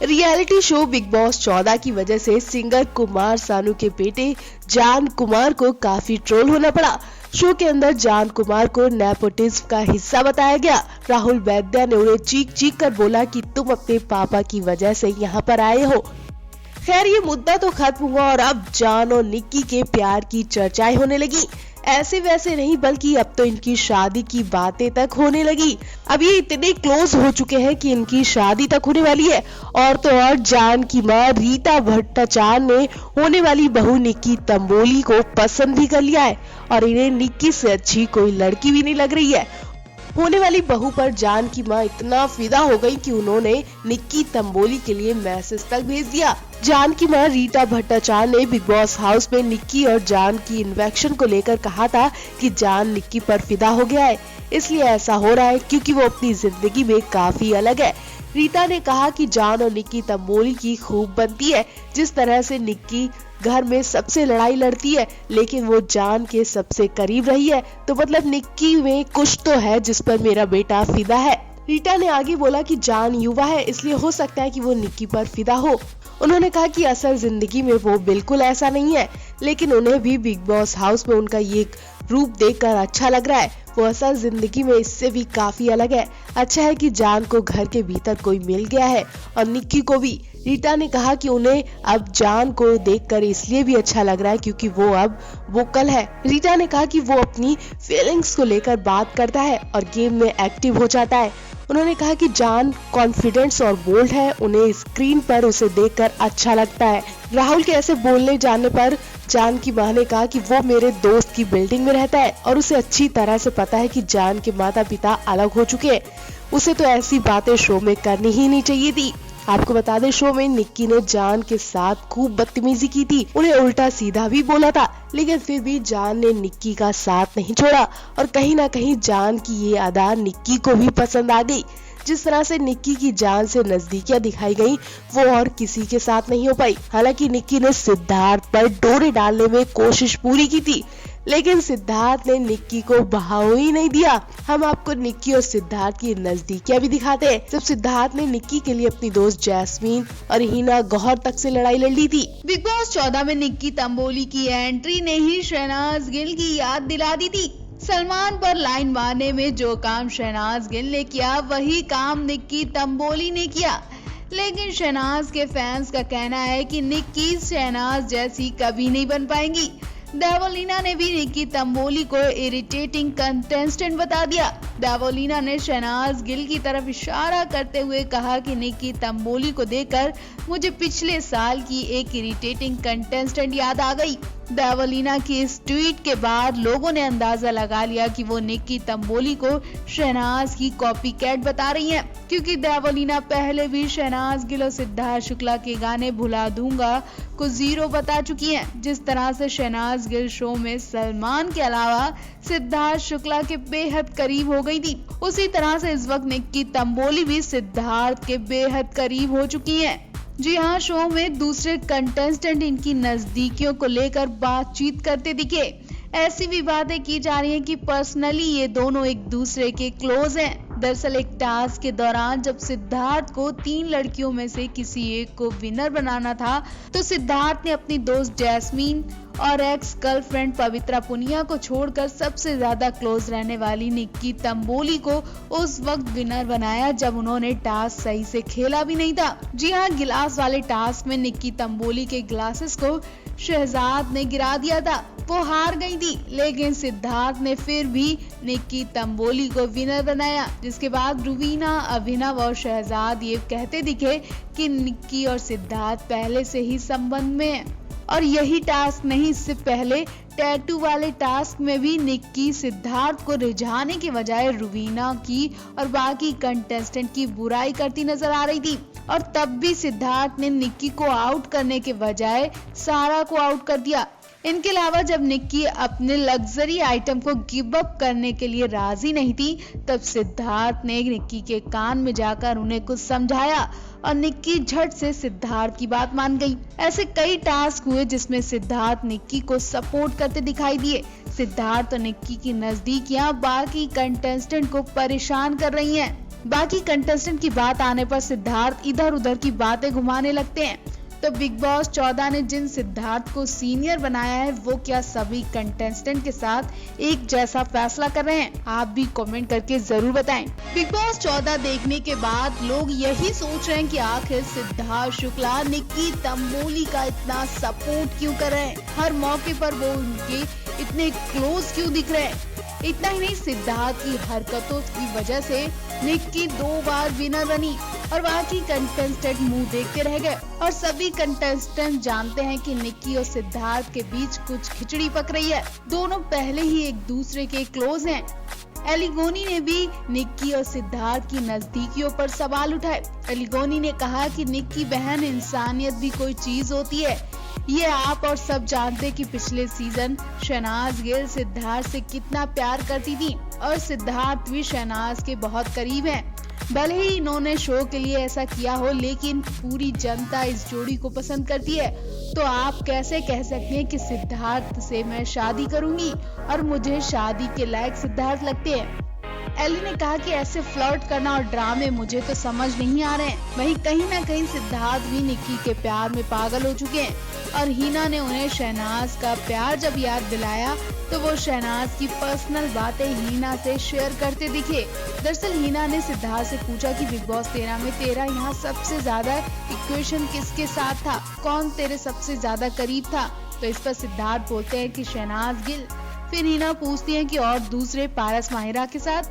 Reality show big boss 14 की वजह से सिंगर कुमार सानू के बेटे जान कुमार को काफी ट्रोल होना पड़ा। शो के अंदर जान कुमार को नेपोटिज्म का हिस्सा बताया गया। राहुल वैद्या ने उन्हें चीख चीख कर बोला कि तुम अपने पापा की वजह से यहाँ पर आए हो। खैर, ये मुद्दा तो खत्म हुआ और अब जान और निक्की के प्यार की चर्चाएं होने लगी। ऐसे वैसे नहीं, बल्कि अब तो इनकी शादी की बातें तक होने लगी। अब ये इतने क्लोज हो चुके हैं कि इनकी शादी तक होने वाली है। और तो और जान की मां रीता भट्टाचार्य ने होने वाली बहू निक्की तंबोली को पसंद भी कर लिया है और इन्हें निक्की से अच्छी कोई लड़की भी नहीं लग रही है। होने वाली बहू पर जान की मां इतना फिदा हो गई कि उन्होंने निक्की तंबोली के लिए मैसेज तक भेज दिया। जान की मां रीता भट्टाचार्य ने बिग बॉस हाउस में निक्की और जान की इन्फेक्शन को लेकर कहा था कि जान निक्की पर फिदा हो गया है, इसलिए ऐसा हो रहा है क्योंकि वो अपनी जिंदगी में काफी अलग है। रीता ने कहा कि जान और निक्की तंबोली की खूब बनती है। जिस तरह से निक्की घर में सबसे लड़ाई लड़ती है, लेकिन वो जान के सबसे करीब रही है, तो मतलब निक्की में कुछ तो है जिस पर मेरा बेटा फिदा है। रीता ने आगे बोला कि जान युवा है, इसलिए हो सकता है कि वो निक्की पर फिदा हो। उन्होंने कहा कि असल जिंदगी में वो बिल्कुल ऐसा नहीं है, लेकिन उन्हें भी बिग बॉस हाउस में उनका ये रूप देखकर अच्छा लग रहा है। वो असल जिंदगी में इससे भी काफी अलग है। अच्छा है कि जान को घर के भीतर कोई मिल गया है और निक्की को भी। रीता ने कहा कि उन्हें अब जान को देखकर इसलिए भी अच्छा लग रहा है क्योंकि वो अब वोकल है। रीता ने कहा कि वो अपनी फीलिंग्स को लेकर बात करता है और गेम में एक्टिव हो जाता है। उन्होंने कहा कि जान कॉन्फिडेंस और बोल्ड है, उन्हें स्क्रीन पर उसे देखकर अच्छा लगता है। राहुल के ऐसे बोलने जाने पर जान की मां ने कहा कि वो मेरे दोस्त की बिल्डिंग में रहता है और उसे अच्छी तरह से पता है कि जान के माता पिता अलग हो चुके हैं। उसे तो ऐसी बातें शो में करनी ही नहीं चाहिए थी। आपको बता दें, शो में निक्की ने जान के साथ खूब बदतमीजी की थी, उन्हें उल्टा सीधा भी बोला था, लेकिन फिर भी जान ने निक्की का साथ नहीं छोड़ा और कहीं ना कहीं जान की ये अदा निक्की को भी पसंद आ गई। जिस तरह से निक्की की जान से नजदीकियां दिखाई गई, वो और किसी के साथ नहीं हो पाई। हालांकि निक्की ने सिद्धार्थ पर डोरे डालने में कोशिश पूरी की थी, लेकिन सिद्धार्थ ने निक्की को बहाव ही नहीं दिया। हम आपको निक्की और सिद्धार्थ की नजदीकियां भी दिखाते हैं। जब सिद्धार्थ ने निक्की के लिए अपनी दोस्त जैस्मीन और हिना गौहर तक से लड़ाई लड़ ली थी। बिग बॉस 14 में निक्की तंबोली की एंट्री ने ही शहनाज गिल की याद दिला दी थी। सलमान पर लाइन मारने में जो काम शहनाज गिल ने किया, वही काम निक्की तंबोली ने किया। लेकिन शहनाज के फैंस का कहना है कि निक्की शहनाज जैसी कभी नहीं बन पाएंगी। देवोलीना ने भी निक्की तंबोली को इरिटेटिंग कंटेस्टेंट बता दिया। देवोलीना ने शहनाज गिल की तरफ इशारा करते हुए कहा कि निक्की तंबोली को देखकर मुझे पिछले साल की एक इरिटेटिंग कंटेस्टेंट याद आ गई। देवोलीना की इस ट्वीट के बाद लोगों ने अंदाजा लगा लिया कि वो निक्की तंबोली को शहनाज की कॉपीकैट बता रही हैं, क्योंकि देवोलीना पहले भी शहनाज गिल और सिद्धार्थ शुक्ला के गाने भुला दूंगा को 0 बता चुकी हैं। जिस तरह से शहनाज गिल शो में सलमान के अलावा सिद्धार्थ शुक्ला के बेहद करीब हो गई थी, उसी तरह से इस वक्त निक्की तंबोली भी सिद्धार्थ के बेहद करीब हो चुकी हैं। जी हाँ, शो में दूसरे कंटेस्टेंट इनकी नजदीकियों को लेकर बातचीत करते दिखे। ऐसी भी बातें की जा रही हैं कि पर्सनली ये दोनों एक दूसरे के क्लोज हैं। दरअसल एक टास्क के दौरान जब सिद्धार्थ को 3 लड़कियों में से किसी एक को विनर बनाना था, तो सिद्धार्थ ने अपनी दोस्त जैस्मीन और एक्स गर्लफ्रेंड पवित्रा पुनिया को छोड़कर सबसे ज्यादा क्लोज रहने वाली निक्की तंबोली को उस वक्त विनर बनाया जब उन्होंने टास्क सही से खेला भी नहीं था। जी हाँ, गिलास वाले टास्क में निक्की तंबोली के ग्लासेस को शहजाद ने गिरा दिया था। वो हार गई थी, लेकिन सिद्धार्थ ने फिर भी निक्की तंबोली को विनर बनाया, जिसके बाद रुवीना, अभिनव और शहजाद ये कहते दिखे कि निक्की और सिद्धार्थ पहले से ही संबंध में हैं। और यही टास्क नहीं, इससे पहले टैटू वाले टास्क में भी निक्की सिद्धार्थ को रिझाने के बजाय रुवीना की और बाकी कंटेस्टेंट की बुराई करती नजर आ रही थी, और तब भी सिद्धार्थ ने निक्की को आउट करने के बजाय सारा को आउट कर दिया। इनके अलावा जब निक्की अपने लग्जरी आइटम को गिव अप करने के लिए राजी नहीं थी, तब सिद्धार्थ ने निक्की के कान में जाकर उन्हें कुछ समझाया और निक्की झट से सिद्धार्थ की बात मान गई। ऐसे कई टास्क हुए जिसमें सिद्धार्थ निक्की को सपोर्ट करते दिखाई दिए। सिद्धार्थ और निक्की की नजदीकियां बाकी कंटेस्टेंट को परेशान कर रही हैं। बाकी कंटेस्टेंट की बात आने पर सिद्धार्थ इधर उधर की बातें घुमाने लगते हैं। तो बिग बॉस 14 ने जिन सिद्धार्थ को सीनियर बनाया है वो क्या सभी कंटेस्टेंट के साथ एक जैसा फैसला कर रहे हैं? आप भी कमेंट करके जरूर बताएं। बिग बॉस 14 देखने के बाद लोग यही सोच रहे हैं कि आखिर सिद्धार्थ शुक्ला निक्की तंबोली का इतना सपोर्ट क्यों कर रहे हैं, हर मौके पर वो उनके इतने क्लोज क्यों दिख रहे हैं। इतना ही नहीं, सिद्धार्थ की हरकतों की वजह से निक्की 2 बार विनर बनी और बाकी कंटेस्टेंट मुंह देखते रह गए। और सभी कंटेस्टेंट जानते हैं कि निक्की और सिद्धार्थ के बीच कुछ खिचड़ी पक रही है। दोनों पहले ही एक दूसरे के क्लोज हैं। एलिगोनी ने भी निक्की और सिद्धार्थ की नजदीकियों पर सवाल उठाए। एलिगोनी ने कहा कि निक्की बहन, इंसानियत भी कोई चीज होती है। ये आप और सब जानते कि पिछले सीजन शहनाज गिल सिद्धार्थ से कितना प्यार करती थी और सिद्धार्थ भी शहनाज के बहुत करीब हैं। भले ही इन्होंने शो के लिए ऐसा किया हो, लेकिन पूरी जनता इस जोड़ी को पसंद करती है। तो आप कैसे कह सकते हैं कि सिद्धार्थ से मैं शादी करूंगी और मुझे शादी के लायक सिद्धार्थ लगते हैं। एली ने कहा कि ऐसे फ्लर्ट करना और ड्रामे मुझे तो समझ नहीं आ रहे हैं। वहीं कहीं ना कहीं सिद्धार्थ भी निक्की के प्यार में पागल हो चुके हैं और हिना ने उन्हें शहनाज का प्यार जब याद दिलाया तो वो शहनाज की पर्सनल बातें हिना से शेयर करते दिखे। दरअसल हिना ने सिद्धार्थ से पूछा कि बिग बॉस 13 में तेरा यहाँ सबसे ज्यादा इक्वेशन किसके साथ था, कौन तेरे सबसे ज्यादा करीब था। तो इस पर सिद्धार्थ बोलते हैं कि शहनाज गिल। फिर हिना पूछती है कि और दूसरे पारस माहिरा के साथ।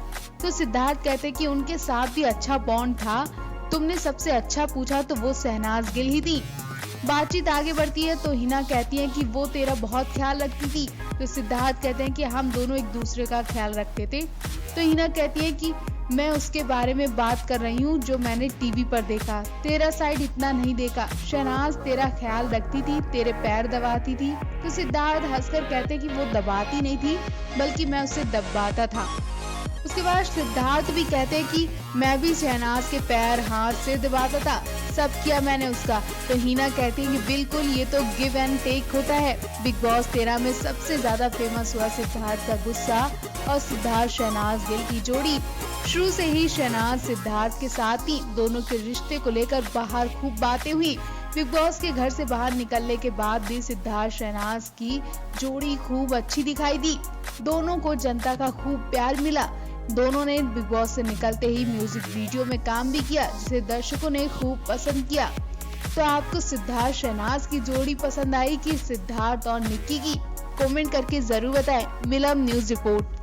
तो सिद्धार्थ कहते हैं कि उनके साथ भी अच्छा बॉन्ड था। तुमने सबसे अच्छा पूछा तो वो शहनाज गिल ही थी। बातचीत आगे बढ़ती है तो हिना कहती है कि वो तेरा बहुत ख्याल रखती थी। तो सिद्धार्थ कहते हैं कि हम दोनों एक दूसरे का ख्याल रखते थे। तो हिना कहती है कि मैं उसके बारे में बात कर रही हूँ जो मैंने टीवी पर देखा, तेरा साइड इतना नहीं देखा। शहनाज तेरा ख्याल रखती थी, तेरे पैर दबाती थी। तो सिद्धार्थ हंसकर कहते कि वो दबाती नहीं थी बल्कि मैं उसे दबाता था। उसके बाद सिद्धार्थ भी कहते हैं कि मैं भी शहनाज के पैर हाथ से दबाता था, सब किया मैंने उसका। तो हिना कहती है कि बिल्कुल, ये तो गिव एंड टेक होता है। बिग बॉस 13 में सबसे ज्यादा फेमस हुआ सिद्धार्थ का गुस्सा और सिद्धार्थ शहनाज गिल की जोड़ी। शुरू से ही शहनाज सिद्धार्थ के साथ ही दोनों के रिश्ते को लेकर बाहर खूब बातें हुई। बिग बॉस के घर से बाहर निकलने के बाद भी सिद्धार्थ शहनाज की जोड़ी खूब अच्छी दिखाई दी। दोनों को जनता का खूब प्यार मिला। दोनों ने बिग बॉस से निकलते ही म्यूजिक वीडियो में काम भी किया जिसे दर्शकों ने खूब पसंद किया। तो आपको सिद्धार्थ शहनाज की जोड़ी पसंद आई कि सिद्धार्थ और निक्की की? कमेंट करके जरूर बताएं। Milam news report.